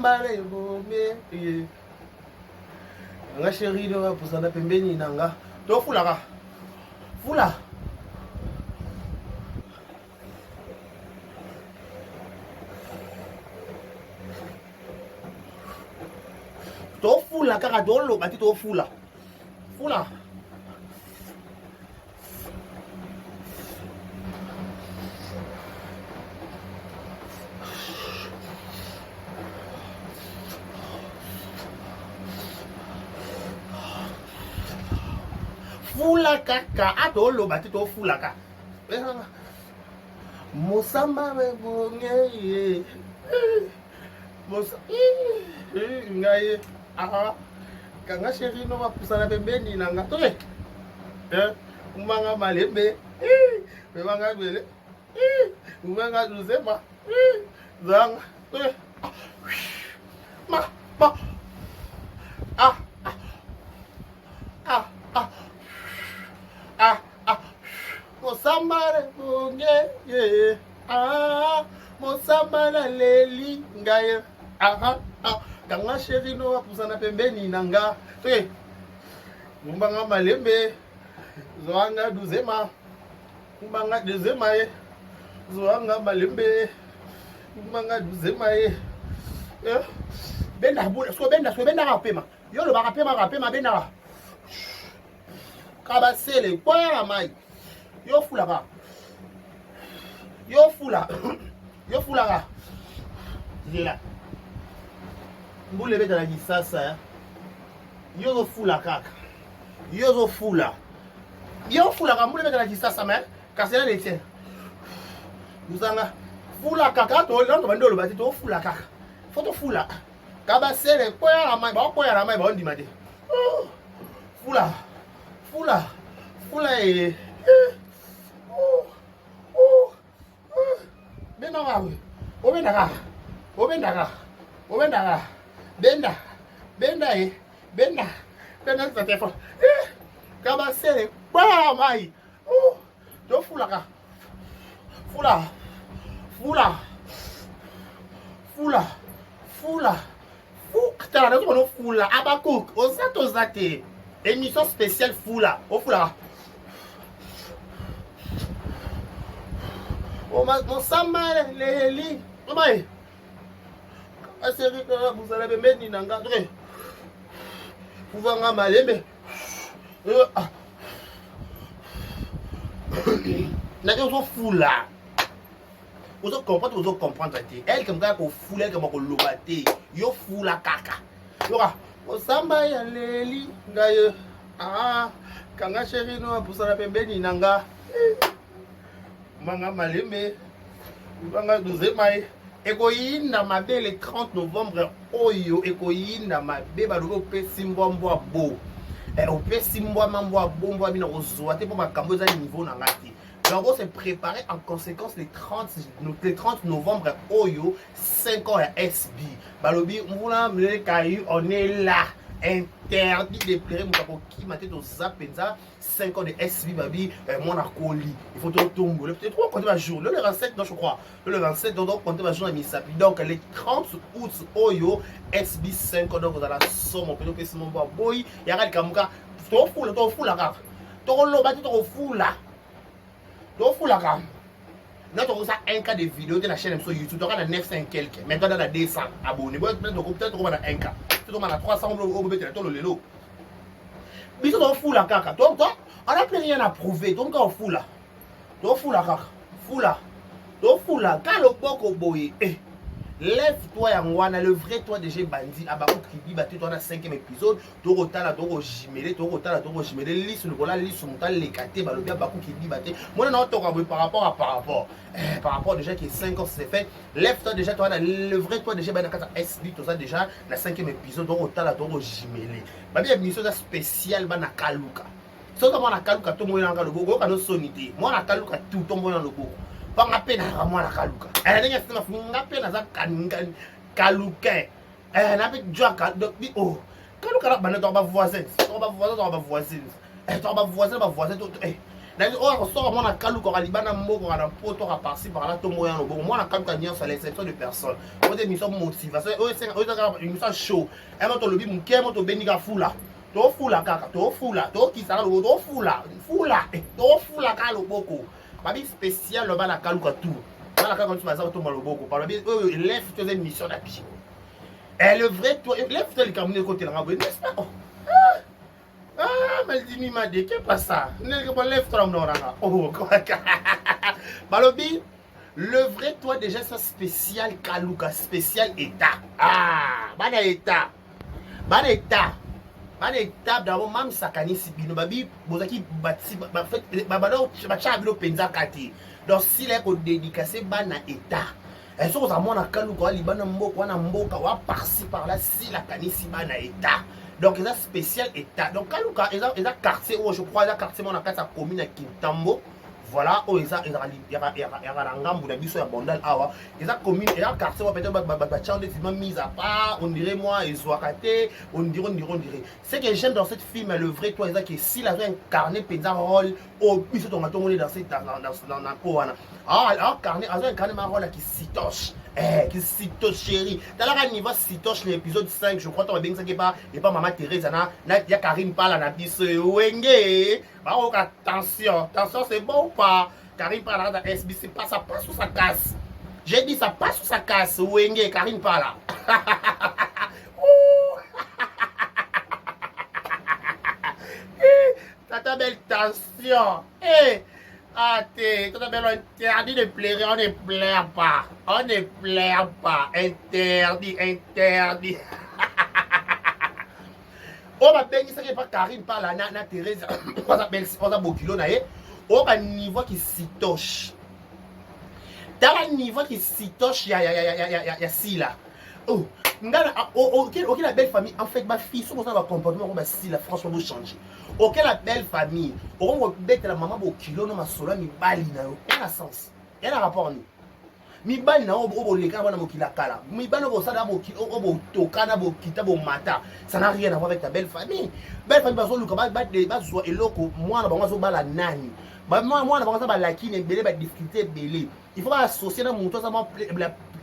Mosamba le bombe. Nga chérie de pour ça na pembeni nanga. To fula ka. Fula. To fula kaka dolo bati to fula. Fula. Fula kaka adolo bati to fula ka. Mosamba me bonge. Mosa ngai aha kanga chérie no bapusana pembeni nanga toke umanga malembe umanga bele umanga duzema zanga toke ma ah ah ah ah ah Mosamba bonge ye Mosamba na leli ngai aha ah kanga chérie no bapusana pembeni nanga toke umbanga malembe zoanga duzema umbanga duzema ye zoanga malembe umbanga duzema ye benda bula so benda rapema yo lo ba rapema benda kabasele kwa mai yo fula ka yo fula ka zela mbule beta na kisasa ya yo zo fula kaka yo fula ka mbule beta na kisasa mais kasela le tien muzanga fula kaka to ndo bandolo bati to fula kaka foto fula kabasele koya la mai ba ndima de fula e bena wawe obenda benda sa telefone kabasele kwa mai to fula ka fula tala na to fula abakuk osato zate émission spéciale fula o fula Mosamba leli mai aseri ka buzala pembeni nanga toke kuvanga malembe nake ozofula comprendre te elle comme kaka kofula elle comme koloba te yo fula kaka yoka Mosamba ya leli ngai kanga chérie no buzala pembeni nanga manga malembe manga duzemai ekoyinda mabe le 30 novembre oyo ekoyinda mabe balobi opesi mbwa bo opesi mbwa bombo bina kozwa te mpo makambo eza niveau na nga te donc on s'est préparé en conséquence les 30 novembre oyo 5 ans ya SB balobi mvula mlekayu on est là interdit de pleurer mon qui m'a dit aux zapenza 5 ans de SB babi mon akoli il faut tout tomber peut-être quoi compter ma jour le 27 non je crois le 27 donc compter ma jour à Misapi donc les 30 août oyo SB 5 ans donc vous allez somme on peut dire c'est mon boy il y a kamuka to fula ka to lo ba to fula ka là tu as un cas de vidéo de la chaîne sur YouTube, tu as 900 quelques, maintenant tu as 200 abonnés, peut-être tu as un cas, tu as 300 abonnés, tu as le lélo. Mais tu as fou la caca, toi, on n'a plus rien à prouver, donc tu as fou là. Tu as fou la caca, fou là, quand le boko boy, lève-toi Yangwana, le vrai toi déjà bandit, Abakou Kribi, battu toi dans 5e épisode, tu retala, tu rejimélé, lisse le voilà, lisse son tal, les catés, balobia, Abakou Kribi, battu. Moi, non, par rapport déjà qui est 5 ans, c'est fait, lève-toi déjà, toi, le vrai toi déjà, dans SB, tout ça déjà, dans 5e épisode, tu retala, tu rejimélé. Ma bien, une chose spéciale, na Kaluka. Si on a Kaluka, tout le monde est dans le bogo, on a sonité. Moi, na Kaluka, tout le monde est dans le bogo. Pas ma peine à moi la Kaluka. Elle a dit que ma peine à Kaluka. Elle a dit que oh, Kaluka n'a pas voisin. Tu vas voisin. Tu vas voisin. On sort moi na kaluka libana mboko na poto ka parsi par là to moya no bon moi na kaluka nyonso à l'exception de personne on des missions motivation o émission show et moi to lobi muke moi to benika fula to fula kaka to fula to kisaka lo to fula ka loboko babi spécial lo ba na kaluka tout la kaluka tu baza to maloboko par babi élève to des missions na pi et le vrai toi élève to le caminer côté là n'est-ce pas. Ah, Maldini m'a dit, qu'est-ce pas ça? Oh, Balobi, le vrai toi déjà ça spécial Kaluka, spécial état. Ah, bana état. Bana état. Bana état d'abord même sakani sibino babi bozaki bati ba fait babado bacha bilo penza kati. Donc s'il est ko dédicacé bana état. Et so za mona Kaluka libana mboko wana mboka wa par-ci par-là si la kanisi bana état. Donc, il y a spécial état. Donc, quand il y a un quartier où je crois qu'il y a un quartier où on a une commune à Kintambo. Voilà, où il y a un gambo de biso à Bondal. Il y a un commune, il y a un quartier où peut-être mis à part. On dirait moi, ils sont ratés. On dirait. Ce que j'aime dans cette film, le vrai toi, c'est que s'il avait incarné un rôle, au plus on a tombé dans cette alors, incarné un rôle qui s'itoche. Qui s'itoche chérie. Dans la niveau s'itoche l'épisode 5, je crois que tu as bien dit que pas maman Thérèse, il y a Karine parle à biso wenge. Attention, c'est bon ou pas? Karine parle à SBC, ça passe ou ça casse? J'ai dit ça passe ou ça casse? Wenge, Karine parle. Tata belle tension. Tata belle interdit de pleurer, on ne pleure pas. On ne pleure pas. Interdit. On va payer ça qui pas Karine par la na Thérèse. On a beaucoup kilo naé. On va niveau qui s'y touche. Dans le niveau qui s'y touche, il y a si là. Oh, ok la belle famille. En fait, ma fille, son comportement comme si là, franchement, vous changez. Ok la belle famille. On va mettre la maman au kilo, non ma sola mi bali na yo. Quel sens? Il y a un rapport ni. Mi bali na obo leka wana mokila kala. Mi bali obo sada obo tokana bo kita bo mata. Ça n'a rien à voir avec ta belle famille. Belle famille bazo luka ba zo eloko mwana bango zo bala nani. Ba mwana bango za ba lakine belé ba difficulté belé. Il faut pas associer na monto ça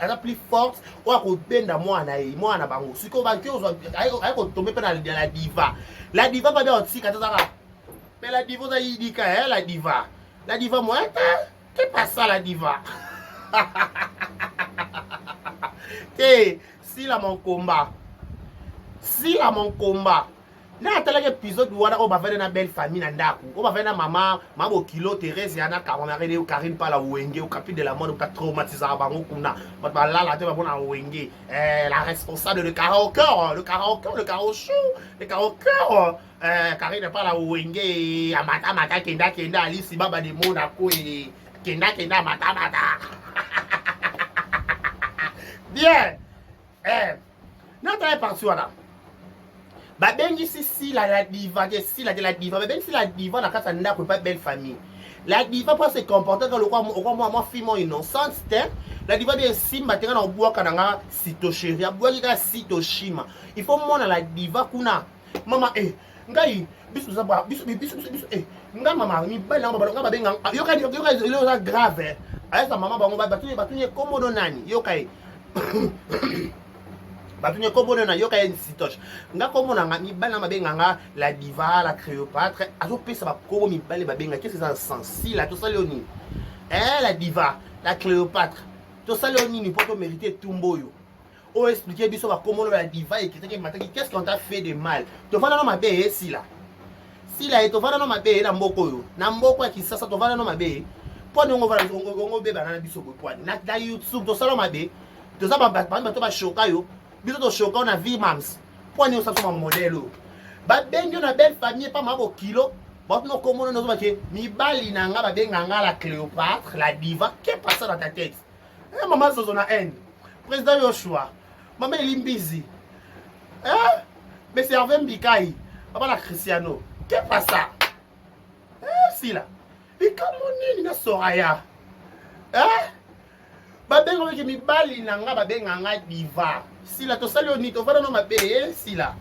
la plus forte ou à benda mwana bango. Si ko ba ki ozo ay ko tomber na la diva. La diva pas bien aussi quand ça. Mais la diva ça yidika la diva. La diva moi qu'est pas ça la diva? Si là mon combat. Là t'as l'épisode où on va faire une belle famille nandaku. On va faire une maman kilo Thérèse yana Kamamare ou Karine par la wenge au capite de la mort ou traumatisé à bango kuna. Bah là la tête va bonne wenge. La responsable de karaoke, le karaoke. Karine par la wenge amata kenda Alice baba de mona ko kenda mata. Bien. Non t'as parti là. Bah ben si la diva, mais ben si la diva n'a pas pas belle famille. La diva peut se comporter comme moi fille innocente, la diva bien si maintenant on boit kananga sito chérie, boit ga sito shima. Il faut moi la diva kuna. Maman ngai bisu nga maman mi belle nga benga yo ka grave. Aya sa maman bango batunye komodo nani yo kai. Batunye komodo na yo kai sitoche. Nga komona nga mi bana mabenga nga la diva, la Cléopâtre, azo pesa ba komo mi bale babenga. Qu'est-ce que ça sens? Si la to saloni. La diva, la Cléopâtre. To saloni ni poto mériter tumboyo. O expliquer biso ba komo la diva et qu'est-ce qu'on t'a fait de mal? To vana no mabe si là. Si là to vana no mabe na mboko yo. Na mboko ya kisasa to vana no mabe. Po ndongo vana ngo beba na biso bo kwani. Na YouTube to salo mabe. To za ba to ba shoka yo. Biso to choka on a vie mams. Poni on s'appelle mon modèle. Ba bengo na belle famille pas ma kilo. Ba no komo no zo ke mi bali na nga ba benga nga la Cléopâtre, la diva, qu'est passé dans ta tête? Maman zo na haine. Président Yoshua. Maman Limbizi. Mais c'est Hervé Mbikai. Papa la Cristiano. Qu'est passé? Si là. Et comment ni na Soraya? Babenga ke mi bali na nga babenga nga diva. Si la to sali oni to vana no mabe si la.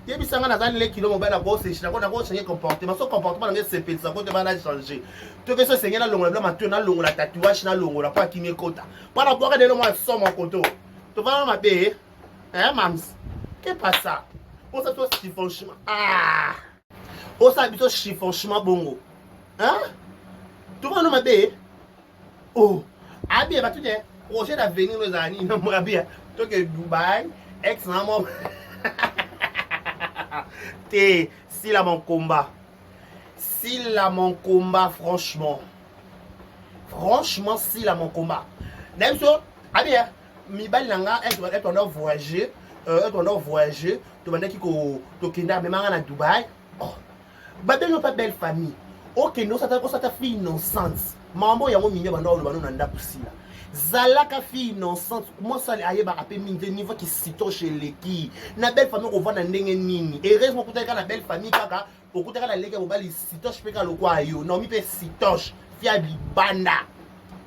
yebisanga nazali le kilo mobile ko se china ko na ko changer comportement so comportement na se pesa ko te bana changer to que so sengela longola bla matu na longola tatouage na longola pa kimi kota para pour que de le moi somme en koto to va ma bé mams qu'est pas ça on ça toi chiffon chemin on ça habito chiffon chemin bongo to va no ma bé oh abi ba tout de projet d'avenir nos amis na moi bien to que Dubaï ex na mo s'il a mon combat, franchement, s'il a mon combat. Même chose, bien, mi bal nanga, elle doit voyager, tu vas dire qu'il kenda même à Dubaï. Oh, bah ben pas belle famille. Ok, non, ça t'a fait innocence. Maman, y'a mon mignon, bah non, on n'a pas là. Zalaka fille innocente, comment ça aille ba rappeler mine niveau qui cito chez les qui na belle famille on voit na ndenge nini heureusement que na belle famille kaka okuta na leke bobali citoche pe ka lokwa yo non mi pe citoche fia bibanda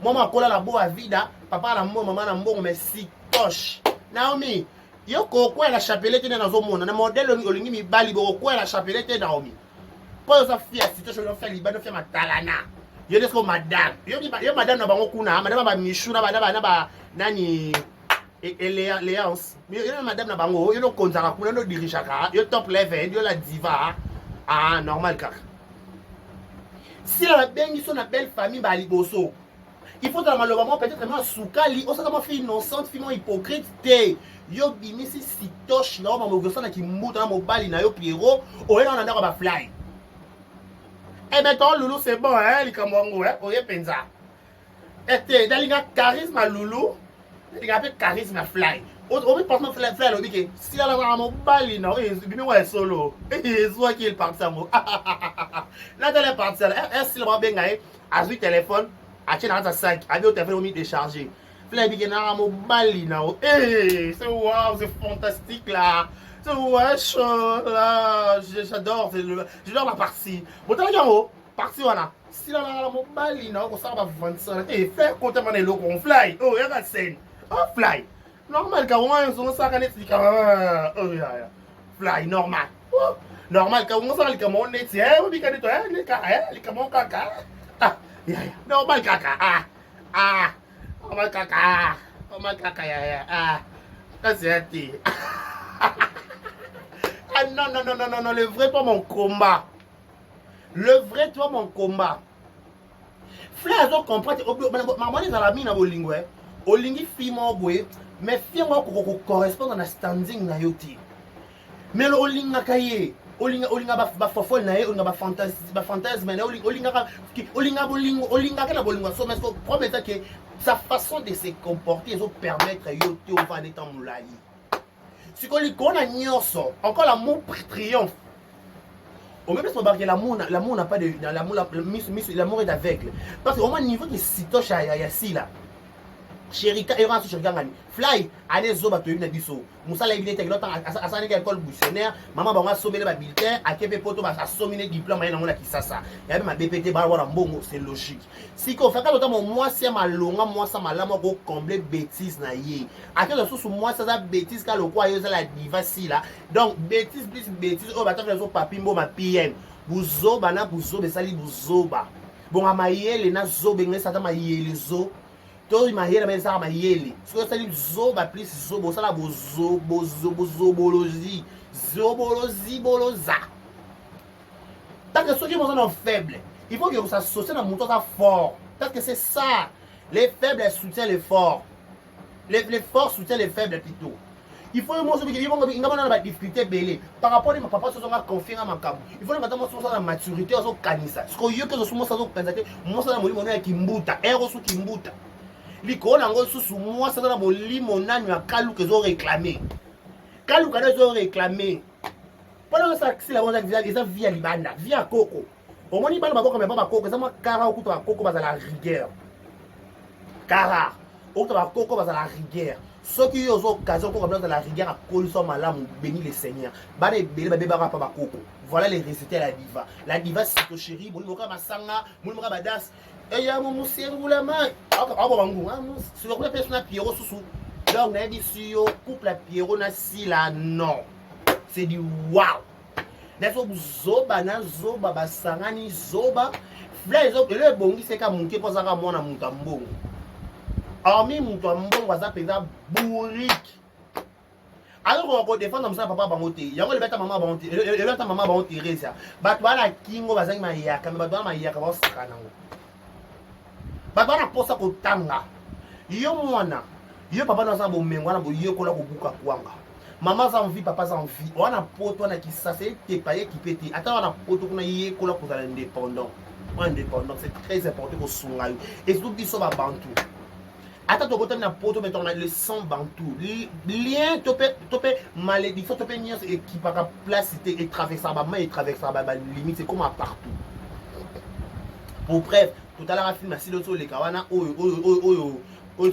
mama kola la boa vida papa na mbo mama na mbongo mais citoche Naomi yo ko kwa la chapelete na zo mona na modèle olingi mi bali bo ko la chapelete Naomi ko ça fia citoche on fait libano fait matalana. Yo desko madame. Yo madame na bango kuna, madame ba mishu na ba nani Léance. Yo madame na bango, yo no konzaka kuna no dirishaka, yo top level, yo la diva. Normal kaka. Si la bengi son belle famille ba liboso. Il faut dans malheureusement peut-être même soukali, on s'entend fille innocente, fille hypocrite té. Yo bimisi sitoche na ba mogoso na kimuta na mobali na yo Pierrot, o ena na ndako ba fly. Eh ben ton Loulou c'est bon hein, les Camerounais hein, oye penza. Et dalinga charisme Loulou, dalinga pe charisme fly. On pense fly le bike. Si la la mon bali non, bimi ouais solo. Soit qui est parti ça mo. Là dans les parties là, si le va bien gagner, a vu téléphone, a tient dans sa sac, a vu au téléphone mis décharger. Fly bike na mon bali non. C'est waouh, c'est fantastique là. Ouais, là, j'adore la partie. Bon, t'as la partie, voilà. Si là, mon bali, non, on s'en va vendre ça. Eh, fais compter mon élo, on fly. Oh, regarde la scène. Oh, fly. Normal, quand on s'en va, oh, fly, normal. Normal, quand on s'en va, on est, on dit que toi, les camons caca. Normal, caca. Normal, caca. Normal, caca, c'est non, le vrai toi mon combat. Le vrai toi mon combat. Frère, on comprend. Maman est dans la mine à Bolingo. Olingi fimo boy, mais fimo correspond à la standing na yoti. Mais le olinga kaye, olinga ba fofol na ye, olinga ba fantasme na olinga kana bolingo so mais so promettre que sa façon de se comporter et permettre yoti au va d'étant moulai. Si on a nyoso, encore l'amour triomphe. Au même temps que l'amour n'a pas de l'amour est aveugle. Parce qu'au moins niveau qui sitoche à Yassi là. Chérika era sur Chérikangani. Fly, allez zoba to une biso. Moussa la évidé que l'autre à sa école buissonnaire, maman ba sommer le bulletin, à kepe poto ba sommer diplôme na ngona kisasa. Ya ma BPT ba wala mbongo, c'est logique. Si ko faka l'autre moi c'est malonga, moi ça malama ko combler bêtise na yé. À que sous moi ça bêtise ka le quoi yo la diva si là. Donc bêtise plus bêtise, oh ba ta faire papimbo ma PM. Buzoba na buzobe sali buzoba. Bon amayele na zobe ngé ça ta mayele zo. Todo imagina mais ça ma yele. Ce que ça dit zoba plus zobo ça la zobologie. Zobologie boloza. Tant que ceux qui sont faibles, il faut que vous associez dans mon temps fort. Parce que c'est ça. Les faibles soutiennent les forts. Les forts soutiennent les faibles plutôt. Il faut que moi je dans la difficulté belé par rapport à ma papa se sont confiés à ma cam. Il faut que moi sur la maturité au kanisa. Ce que yo que je suis ça penser moi ça moli mona kimbuta, ero su kimbuta. Liko na ngo susu moi ça na moli mona nyu akalu que zo réclamer. Kalu kana zo réclamer. Pendant ça c'est la bonne vie ça via libanda, via coco. Au moni bana bako comme papa coco, ça moi kara okuto ba coco ba la rigueur. Kara okuto ba coco ba la rigueur. Ceux qui ont l'occasion pour ramener de la rigueur à cause de malam béni le Seigneur. Voilà les résultats de la diva. La diva c'est que chérie, mon moka masanga, mon moka badas. Et ya mon monsieur la main. Ah bon, sur la personne Pierrot sous. Donc on a dit si yo couple la Pierrot na si la non. c'est du wow. Neso zoba na zoba basangani zoba fly zo le bongi c'est ka munke poza ka mona muta mbongo. Armi muta mbongo za peza bourrique. Alors on défend ça papa bangote. Yango le beta maman bangote. Le beta maman bangote Teresa. Batwana kingo bazangi mayaka, mais batwana mayaka ba sakana ngo. Batwana posa ko tanga. Yo mwana. Yo papa na sa bo mengwana bo yo kola ko buka kwanga. Maman ça envie, papa ça envie. On a poto na ki ça c'est te paye qui pété. Attends on a poto kuna yé kola ko za indépendant. Indépendant, c'est très important ko sunga yo. Et surtout biso ba bantu. Attends tu côté na poto mais on a le sang bantu. Lien topé malédiction topé niance et qui pas place et traverser ba main et traverser ba limite c'est comme partout. Pour bref, tout à l'heure film si l'autre les kawana oyo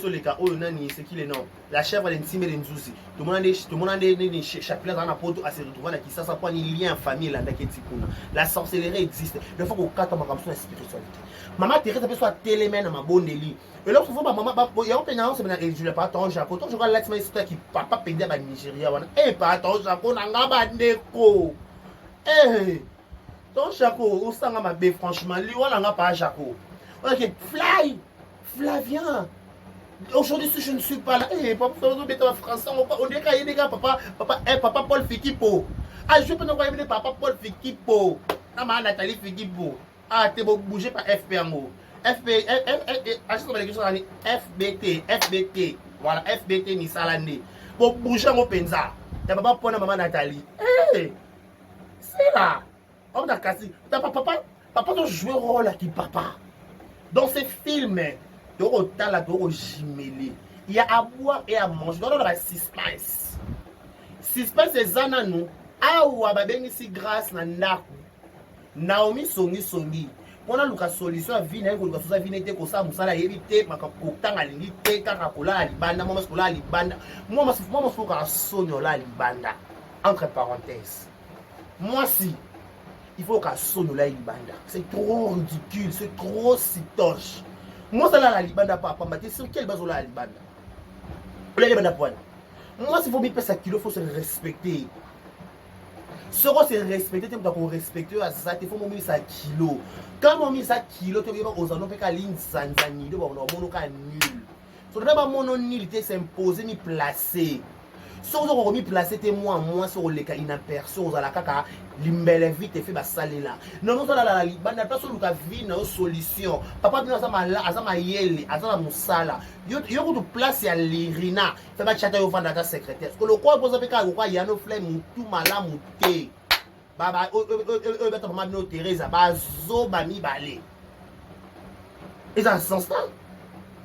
les cas oyo nani c'est qui les noms la chèvre l'intime l'enzuzi tout le monde a chaque place dans la poto à se retrouver là qui ça pas ni lien en famille là ndaketi kuna la sorcellerie existe le faut qu'on kata ma comme ça spiritualité maman Thérèse peut soit télémène ma bondeli et là souvent maman il y a un pénal c'est maintenant je l'ai pas tant Jaco tant je vois l'axe mais c'est qui papa pendant ba Nigeria wana eh pas tant Jaco na ngaba ndeko eh tant Jaco au sanga ma bé franchement lui wala nga pas Jaco OK fly Flavien. Aujourd'hui, si je ne suis pas là, papa, français, on dirait qu'il y a des gars, papa Paul Fikipo. Ah, je peux nous voir des papa Paul Fikipo. Ah, ma Nathalie Fikipo. Ah, t'es beau bouger par FPMO. FBT. Voilà, FBT ni Salande. Pour bouger mon penza. T'as papa pour maman Nathalie. C'est là. On a cassé. Papa doit jouer rôle qui papa. Dans ces films, il y a à boire et à manger. Dans le suspense. Suspense, c'est Zananou. Awa babeni si grâce na ndaku. Naomi songi. On a luka solution à vie na ko luka solution à vie n'était ko sa musala éviter makakutanga lingi te kaka kola libanda mama kola libanda. Moi faut ka sonyo la libanda. Entre parenthèses. Moi si il faut ka sonyo la libanda. C'est trop ridicule, c'est trop sitoche. Moi, ça la libanda papa, mais sur quelle base on la libanda? La libanda point. Moi, s'il faut me passer kilo, il faut se respecter. Ce qu'on se respecter, tu dois respecter à ça, il faut me mettre ça kilo. Quand on met ça kilo, tu vas aux anneaux, tu vas ligne sanzani, tu vas avoir mon nul. So, tu vas mon nul, tu s'imposer, me placer. Si vous avez mis placé témoin moi sur les cas inaperçus aux la caca limbele vite fait basalé là non non ça la libanda pas sur le cas vie na solution papa bien ça mala azama yele azama musala yo ko place ya lirina fait ba chata yo fanda ta secrétaire parce que le quoi pose peka quoi ya no flemme tout malamu te baba beta maman no Teresa ba zo ba mi balé ils en sens ça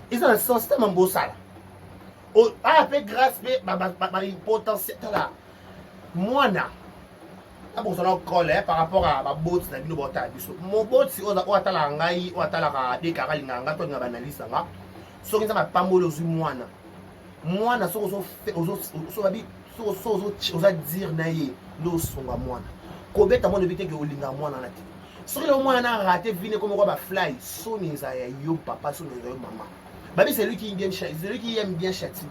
ils en sens ça mambo sala ah, fait grâce, mais potentiel là. Moi, na bon, ça colle par rapport à ma botte, na bino bota biso. Mon botte si oza atala ngai, atala ka de karali nganga to ngaba analyse nga. So nza ma pambolo zu mwana. Mwana so fait so babi so oza dire na ye lo songa mwana. Kobeta mwana bité ke olinga mwana na ti. So le mwana raté vine comme quoi ba fly, so nza ya yo papa, so nza yo maman. Babi c'est lui qui aime bien châtier.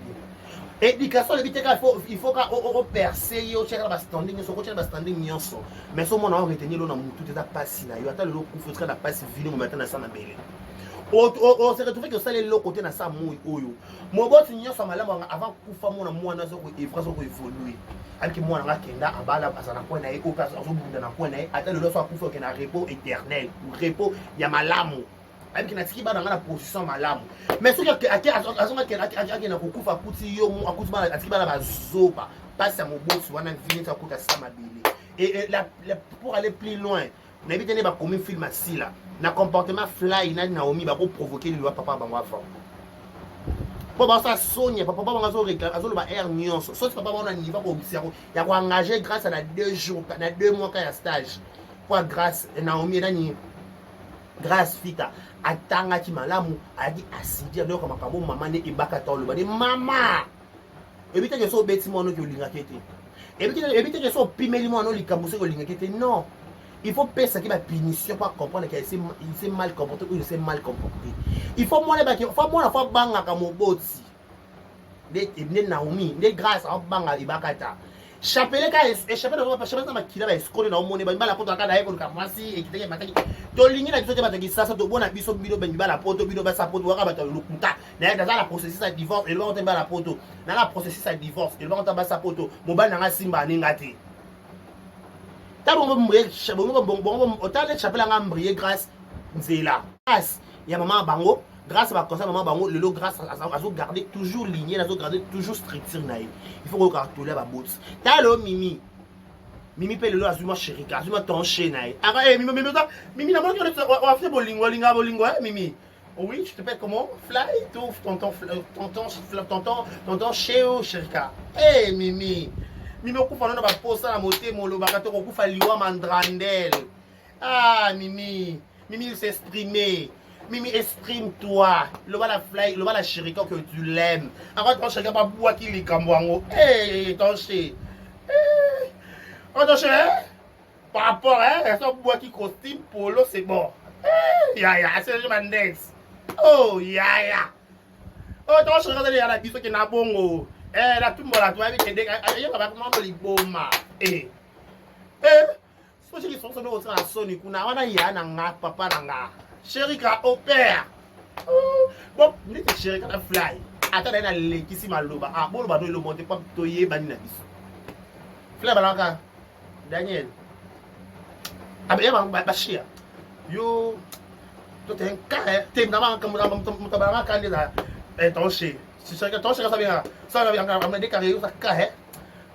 Éducation il faut qu'on percer au check la standing so ko check la standing nyonso. Mais so mona on retenir là mutu te passe na yo ata le coup faut na passe vini mo maintenant ça na bele. On se retrouve que ça les lo côté na ça moyi oyo. Mo boti nyonso malamu avant kufa mona mwana zo ko efraso ko évoluer. Alki mwana ngakenda abala asana point na e o personne zo bunda na point na e ata le lo so kufa ke na repos éternel ou repos ya malamu. Avec une atiki bana ngana position malamu mais ce que azonga ke na kokufa kuti yo mu akuti bana atiki bana bazoba passe à mon boss wana vini ta kuta sama bili et pour aller plus loin na bitene ba comme film asila na comportement fly na Naomi ba pour provoquer le papa bango avant pour ba ça sonya papa bango azo ba air nyonso so papa bango na niveau ko bisero ya ko engager grâce à 2 jours na 2 mois ka stage pour grâce Naomi nani grâce fita atanga ki malamu adi asidi ndo kama kabo mama ne ibaka tolo bani mama ebite ke so beti mono ki olinga kete ebite ke so pimeli mono likambuse ko linga kete non il faut penser que la punition pour comprendre qu'il s'est mal comporté ou il s'est mal comporté il faut moi la fois banga comme boti de Naomi de grâce à banga ibakata chapelet ka échappé na ba chapelet na makila ba escroquer na omone ba la poto ka na eko ka mwasi ekiteke mataki to lingi na biso te bataki sasa to bona biso bino ba la poto bino ba sa poto waka ba to lukuta na dans la processus à divorce et ba ba la poto na la processus à divorce et ba ba sa poto mobali na nga simba ninga te ta bon mbrier bon autant de chapelet nga mbrier grâce nzela grâce ya maman bango grâce à conseil maman bango le grâce à garder toujours lignée à garder toujours structure na il faut que cartouler ba bout ta lo mimi pe le azuma chéri azuma ton chénaï ara mimi na moi on va faire bolingo mimi oui je te pète comment fly tout tonton chéri mimi okufa na ba posa na motema olobaka to okufa liwa mandrandel mimi il s'exprimer Mimi, exprime-toi. Le voilà fly, le voilà chéri que tu l'aimes. Encore ton chéri pas boire qui les camouango. Ton chéri. Ton chéri. Par rapport ça boire qui costume polo c'est bon. C'est le mandex. Oh ton chéri quand il y a la biso qui n'a bongo. La tout le monde toi avec des il y a pas comment les boma. So chéri sont no na soni kuna wana ya na nga papa na nga. Chéri ka opère. Bon, ni te chéri ka fly. Ata na lekisi maloba. Bon lo ba do le monter pas toyer bani na biso. Fly balaka. Daniel. Ya ba chia. Yo to te un cas, te na ba comme ba ka ndi la ton chéri. Si chéri ka ton chéri ça va bien décarrer ça cas.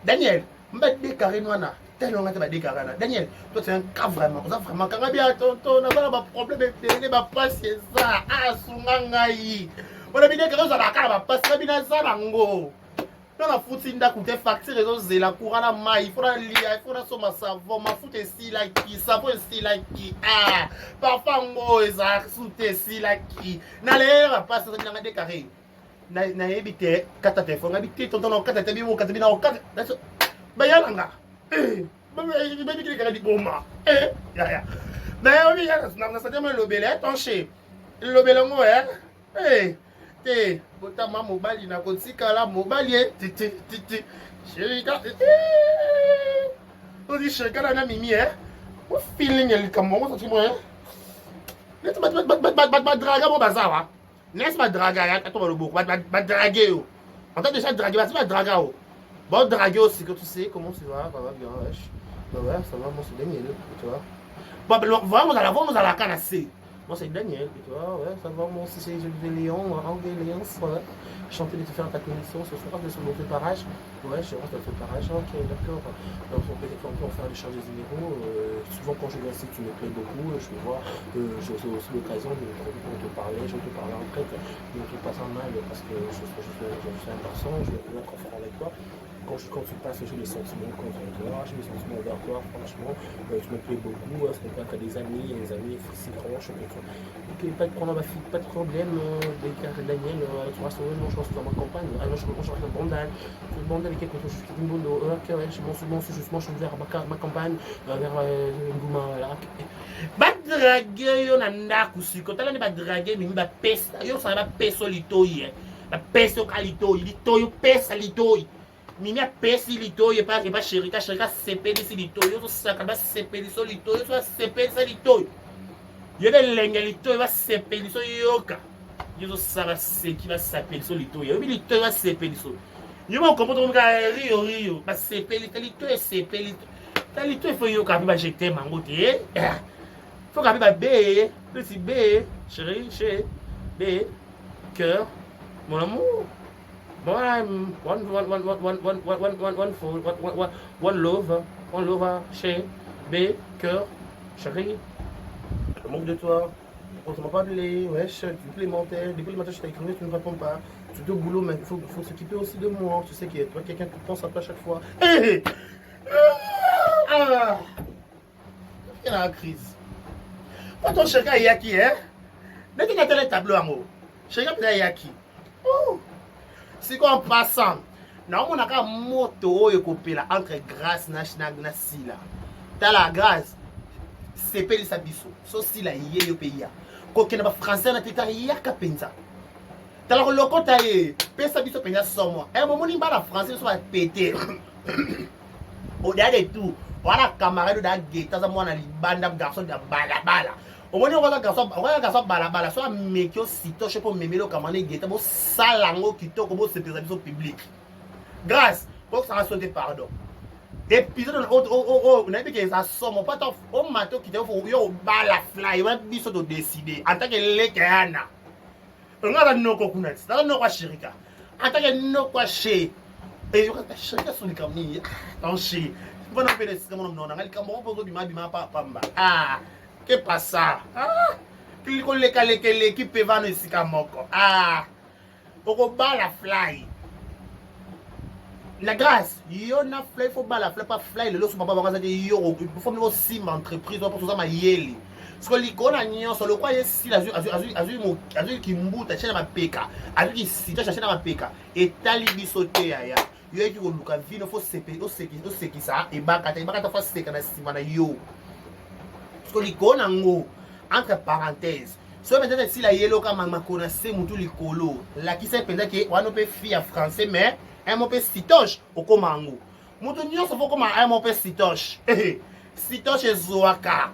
Daniel, mba décarrer noana. Daniel, toi c'est un cas vraiment. Quand on a bien tonton, on a pas problème de pas passer ça. Sungangai. On a bien que ça va passer bien ça nango. Dans la foutine d'acouter facture réseau zela courant la maille, il faudra lire, il faudra sommer savon, ma foute si la qui, savon si la qui. Parfois ngo ça soute si la qui. Na l'air passer ça bien décarré. Na éviter quatre téléphone, habiter tonton non quatre téléphone ou quatre bina ou quatre. Ba yalanga. Mais on y a un lobelé, ton chez lobelé, potama mobile na kotika la mobile, chéri, on dit chéri, na mimi, on feeling el kamon, ça tu moi, n'est-ce pas draga mon bazar, n'est-ce pas draga, attends le bouc, draguer, on t'a déjà dragué, pas draga. Bon, draguer aussi, que tu sais comment tu vas, ça va bien, wesh. Ouais, ça va, moi c'est Daniel, tu vois. Bon, vraiment, nous allons la canasser. Moi c'est Daniel, tu vois, ouais, ça va, moi aussi c'est Léon, Léon, ouais. Chanter de te faire ta connaissance ce soir, de son préparage. Ouais, je rentre dans le préparage, ok, d'accord. Donc on peut faire des charges des numéros. Souvent quand je viens ici, tu me plais beaucoup, je vois, j'ai aussi l'occasion de te parler, je te parler en fait, ne te passe en mal parce que je suis un garçon, je vais être confort avec toi. Quand tu passes, j'ai des sentiments contre toi, j'ai des sentiments envers toi, franchement, tu me plais beaucoup, ce n'est pas que des amis, et les amis, c'est franche, ok, pas de problème, ma fille, pas de problème, Daniel, tu vas sauver, non, je pense que dans ma campagne, alors je rentre le bandal avec quelque chose, je suis une bonne, ok, ouais, je m'en suis justement, je suis vers ma campagne, vers Ngouma, voilà, ba draguer, yo nanda kusiko, tala ne ba draguer, mais ba pesa, yo ça va peso litoi, ba peso kalito, litoi, pesa litoi. Mimi a pesi lito ye pas chéri ka sepeli si lito yo to saka ba sepeli so lito yo so sepeli sa lito yo de lenga lito va sepeli so yoka yo to saka se qui va sepeli so lito yo lito va sepeli so yo mo kompo to ka rio ba sepeli lito e sepeli ta lito e fo yo ka ba jeter mango te faut ka ba b petit b chéri b cœur mon amour. One love, chez B, cœur, chérie. Je manque de toi. On ne m'a pas appelé, wesh, depuis le matin, je t'ai écrit, tu ne réponds pas. Tu es au boulot, mais il faut s'occuper aussi de moi. Tu sais qu'il y a toi, quelqu'un qui pense à toi à chaque fois. Il y a la crise. Quand ton chèque est qui, hein? Dès qu'il y a le tableau, amour. Chèque est qui? Oh! Si on passant, na on a ka moto ekopela entre grâce na sila. Ta la grâce c'est peli sa biso. So sila yé yo pays. Ko kena ba français na teta ya ka penza. Ta la lokota e pesa biso penza somo. E mo moni ba la français so va péter. au-delà de tout wana camarade da geta za mwana libanda garçon da balabala omoni oza garçon balabala so ameki ositoche mpo memeli okamane geta bosalango kitoko bosepesa biso public grâce okosanga so te pardon épisode nayebi ke eza somo pata omata okita yo obala fly wana biso todécide en tant que leke yana ongaza noko kuna ti naza noko ashirika en tant que noko ashe shirika solika mingi tanche mpona mpe nesika mona mnona nga likambo moko ozobimabima pamba ke pasa kolekalekeleki mpe vano esika moko okobala fly la grâce yo na fly fo bala fly pa fly lelo so papa bakaza te yo fo mbo simba entreprise pour ça mayeli parce que likona nyonso lokwa yesi azui kimbuta chena mapeka azui kisita chena mapeka etali biso te yaya yo eki koluka vino fo sepe osekisa ebakata fo seka na nsima na yo parce que likona ngo entre parenthèses so peut-être si la yelo kama makona se mutu likolo la kisa penza ke wana pe fille français mais un mot sitoche au comango. Mouton nyonso faut comment un mot sitoche. Sitoche ezouaka.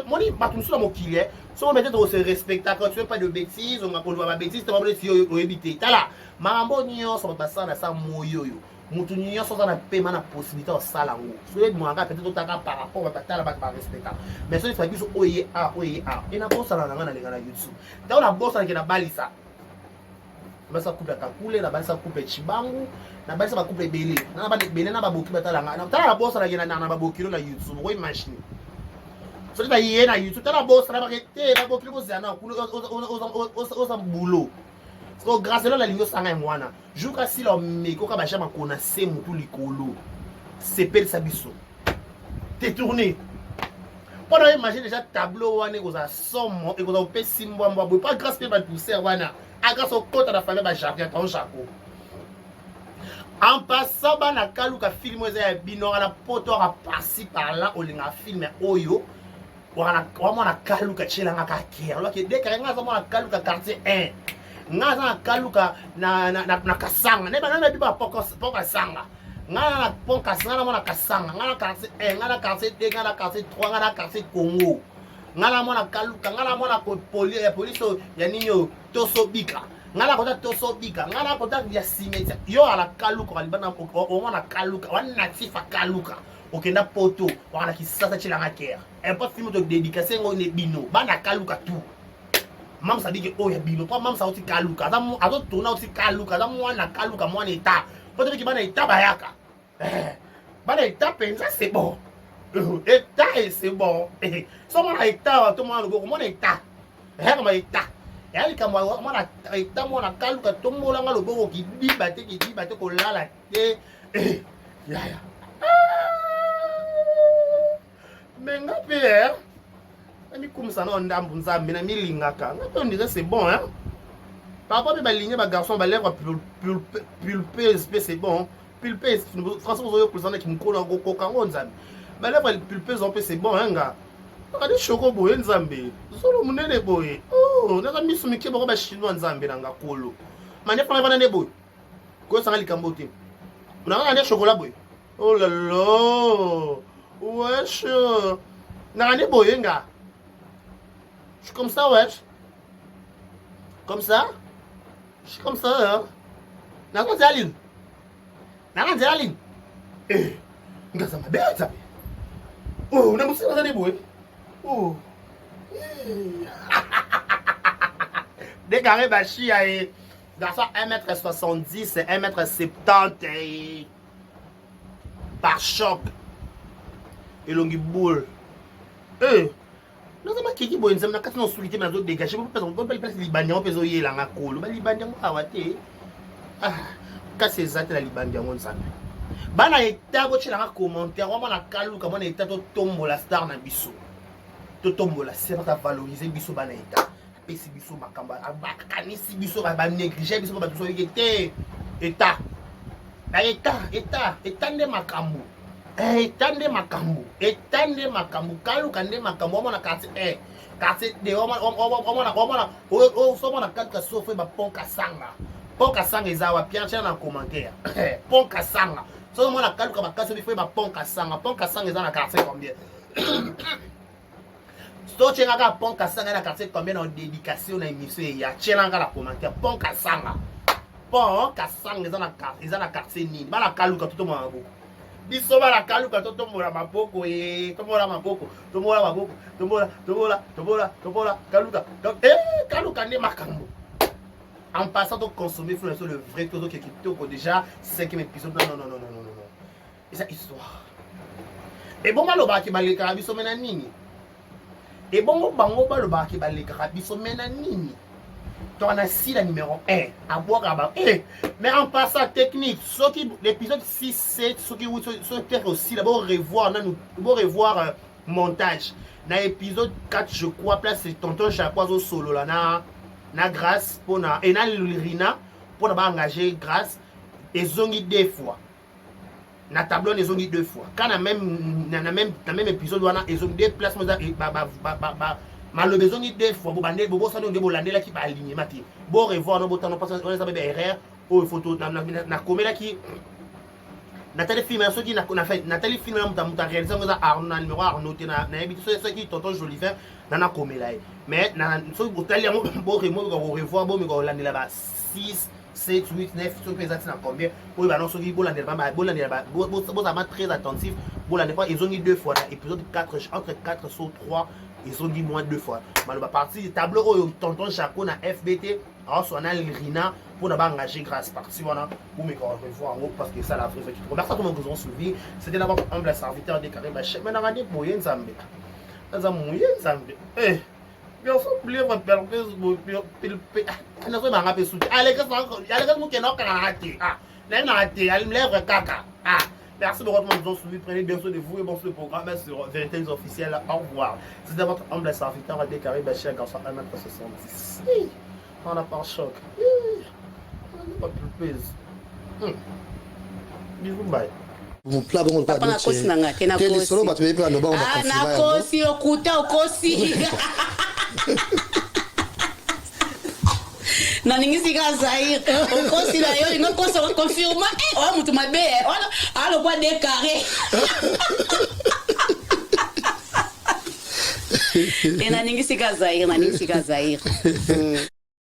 Moni batumsu na mokili. So peut-être se respecta quand tu fais pas de bêtises, on va pas de bêtises, tu vas pas si o éviter. Tala. Mambo nyonso basa na sa moyoyo. Mouton nyonso na paiement na possibilité au salango. So le mwanga peut-être otaka par rapport à tala ba respecta. Mais so il faut biso oye a. Et na bossa na ngana lenga na YouTube. Dans la bossa na balisa. Basa couple kakule na basa couple chibangu na basa ba couple belé na ba belé na ba boki batalanga na tala bossa na na ba boki na YouTube ko imagine so ta yé na YouTube tala bossa na ba kete ba boki ko zana ku oza boulot so grâce à la ligne sanga mwana juka si lo meko ka ba jama kona se mutu likolo sepel sabiso te tourner pendant imagine déjà tableau wana ko za somo et ko za pe simbo mbo pas grâce pe ba pousser wana grâce au côté de la famille jardin ton chapeau en passant bana kaluka film oza bino na poto a passer par là olinga film oyo wana na kaluka chelanga ka kera lo ke de karenga za mona kaluka quartier 1 ngaza na kaluka na kasanga ne bana biba poko sanga ngana na pon kasanga na mona kasanga ngana quartier 1 ngana quartier 2 ngana quartier 3 ngana quartier Congo ngala mona kaluka ngala mona ko police ya ninyo tosobika ngala kota tosobika ngala kota ya simeta yo ala kaluka walibana o mona kaluka wana natifa kaluka okenda poto wana kisasa chilanga kera et pas film de dédicace ngo ne bino bana kaluka tout mam sa dike o ya bino pas mam sa oti kaluka za azo tona oti kaluka za mwana kaluka mwana eta poto ki bana eta bayaka bana eta penza c'est bon État et c'est bon. So mon état, tout le monde mon état. Mon état. Et quand moi mon état mon akalu ka tout le monde nga lobo ki dibate ko lala te. Ya. Mais nga père. Ami comme ça non ndambu nzambe na milingaka. Nga on dirait c'est bon hein. Par rapport à ba ligne ba garçon ba lèvre pulpeuse c'est bon. Pulpeuse François vous avez présenté qui me colle en kokango nzambe. Mais là, le pulpeuse, c'est bon, hein, gars. Regardez, choco boy, Nzambe. Solo munene boy. Oh, n'a mis sur mes kébos, bah, chinois, Nzambe, nanga kolo. Mais n'est pas un boy. Quoi, ça va les camboter. On a un chocolat boy. Oh là là. Wesh. N'a un boy, hein, gars. Je suis comme ça, wesh. Comme ça. Je suis comme ça, hein. N'a pas d'aline. N'a pas d'aline. Eh. Nga ça m'a bien, ça. Oh, on a moussé dans les bois. Oh. Dégaré Bachi a garçon 1m70 et 1m70 par choc. Et longue boule. Eh. Nous avons qui boit nous avons quatre non solité mais nous dégager pour pas place libanien on peut zoyer là na kolo. Ba libanien a waté. Ah, casse zate la libanien on ça. Bana eta ko chela commentaire vraiment na kaluka mona eta to tombola star na biso to tombola c'est pas valoriser biso bana eta pesi biso makamba abakanisi biso ba négliger biso ba biso yete eta na eta nde makambo etande makambo kaluka nde makambo mona kasi de mona o so mona kaka sofe ba ponka sanga eza wa bien na commentaire ponka sanga so moi la kaluka bakasi il faut ba pont kasanga ils ont la quartier combien so tchenga pont kasanga na quartier combien en dédication na émission ya tchenga la commentaire pont kasanga ils ont la quartier nini ba la kaluka tout monde maboko biso ba la kaluka tout monde maboko tout monde maboko tout monde maboko tobola kaluka kaluka ne makambo en passant de consommer sur le vrai todo qui est déjà 5e épisode non et ça histoire et bon maloba ki baleka biso mena nini et bon bango baloba ki baleka biso mena nini tu as si la numéro 1 à boire mais en passant technique ce qui l'épisode 6 7 ce qui aussi d'abord revoir montage na épisode 4 je crois place c'est tonton Chakwazo solo là na grâce pour na et na Rina pour na engager grâce et zongi 2 fois na tableau les zongi 2 fois quand na même épisode wana et zongi 2 places malobe zongi 2 fois bo bande bo ça ndé bo landela ki ba aligné mati bo revoir no botano parce on ça bébé erreur o photo na komela ki Nathalie film ceux qui na fait Nathalie film na muta réaliser ngoza Arnaud numéro Arnaud na habité ceux qui tonton Jolivin na komela mais na so botali bo revoir bo mi ko landela ba 6 7 8 9 ceux qui exact na combien pour ba non ceux qui bo landela ba bo ça m'a très attentif bo landela pas ils ont dit 2 fois épisode 4 entre 4 sur 3 ils ont dit moins 2 fois maloba partie tableau au tonton Chaco na FBT alors on a Rina pour d'abord engager grâce partie voilà pour me revoir en haut parce que ça la vraie qui merci à tout le monde qui ont suivi c'était d'abord humble serviteur des carrés bachek mais na pour yen zambe za moyen zambe bien faut oublier votre perpèse na so banga pe souti allez que ça mo kena karate na raté elle me lèvre caca merci de votre monde suivi. Prenez bien soin de vous et bon sur le programme sur Vérité officielle. Au revoir. C'était votre humble serviteur à déclarer Bachir Garçon 1m70. On n'a pas un choc. On n'a pas plus pèse. Bisous, bye. Vous plat bon pas de kosi nanga tena kosi solo bato bepe no ba on va na kosi okuta okosi na ningisi ka Zaire okosi la yo ngo kosi confirma o mutu mabe alo kwa décarré na ningisi ka Zaire